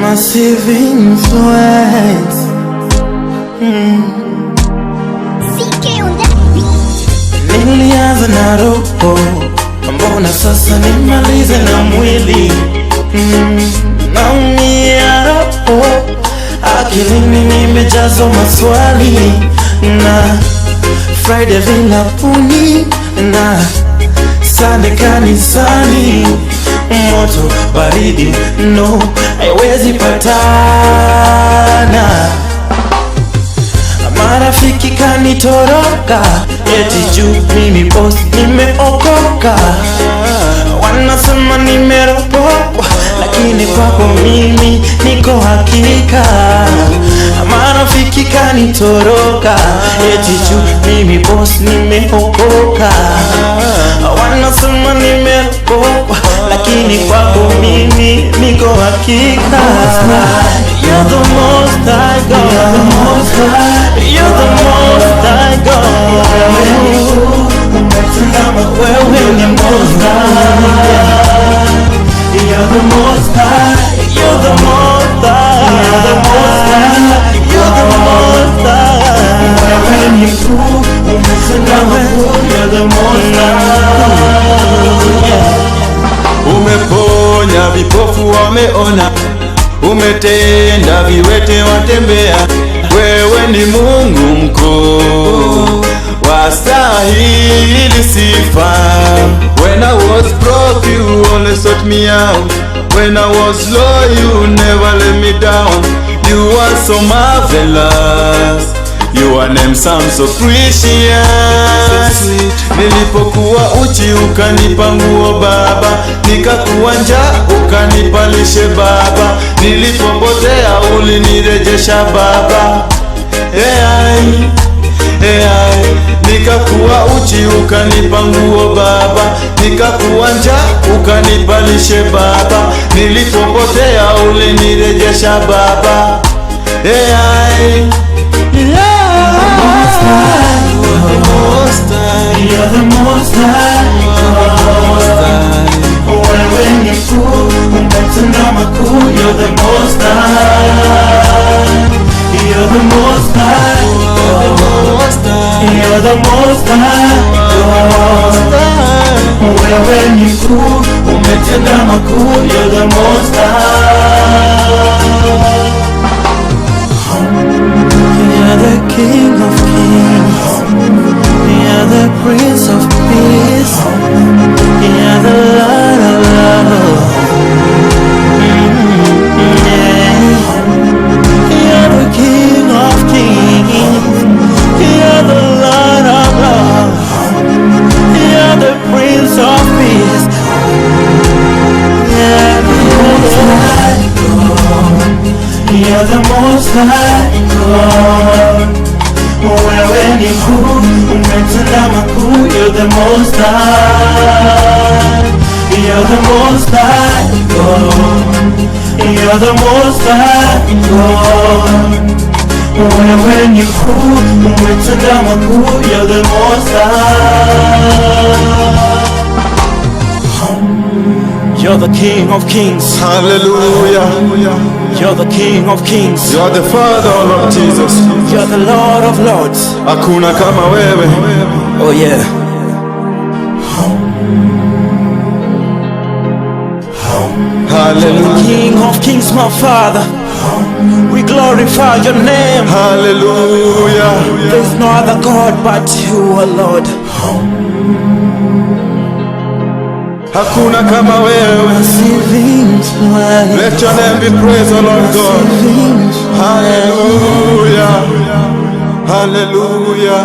Massive influence. CK on that beat. Nilianza na roho, mbona sasa nimalize na mwili? Naumia roho, akilini nimejazwa maswali, na Friday vilapuni na Sunday kanisani. Moto baridi no, haiwezi patana. Marafiki kanitoroka, eti juu mimi boss nimeokoka. Wanasema nimeropokwa, lakini kwako mimi niko hakika. Marafiki kanitoroka, eti juu mimi boss nimeokoka. Wanasema nimeropokwa, lakini kwako mimi niko hakika. You're the most high God. You're the most high God. Wewe ni most high. You're the most high. You're the most high. You're the most high. You're the most high. Wewe ni mkuu. You're the most high. Umeponya vipofu wameona, umetenda viwete watembea. Wewe ni Mungu mkuu, wastahili sifa. When I was broke you only sought me out. When I was low you never let me down. You are so marvelous, your name sounds so precious. Nilipokuwa uchi ukanipa nguo Baba, nikakuwa njaa ukanipa lishe Baba, nilipopotea ulinirejesha Baba. Nikakuwa uchi ukanipa nguo Baba, nikakuwa njaa ukanipa lishe Baba, nilipopotea ulinirejesha Baba. You're the most high. Wewe ni mkuu, umetenda makuu. You're the most high. You're the most high. You're the most high. Wewe ni mkuu, umetenda makuu. You're the most high. You're the King of Kings. You're the Prince of Peace. You're the Lord of Love. You're the King of Kings. You're the Lord of Love. You're the Prince of Peace. You're the Most High God. You're the Most High God. Wewe ni mkuu, umetenda makuu. You're the most high. You're the most high God. You're the most high God. Wewe ni mkuu, umetenda makuu. You're the most high. You're the King of Kings. Hallelujah. You're the King of Kings. You are the Father, oh Lord Jesus. You're the Lord of Lords. Hakuna kama wewe. Oh yeah. Hallelujah. King of Kings, my Father. We glorify your name. Hallelujah. There's no other God but you, oh Lord. Hakuna kama wewe. Let your name be praised, O Lord God. Hallelujah. Hallelujah.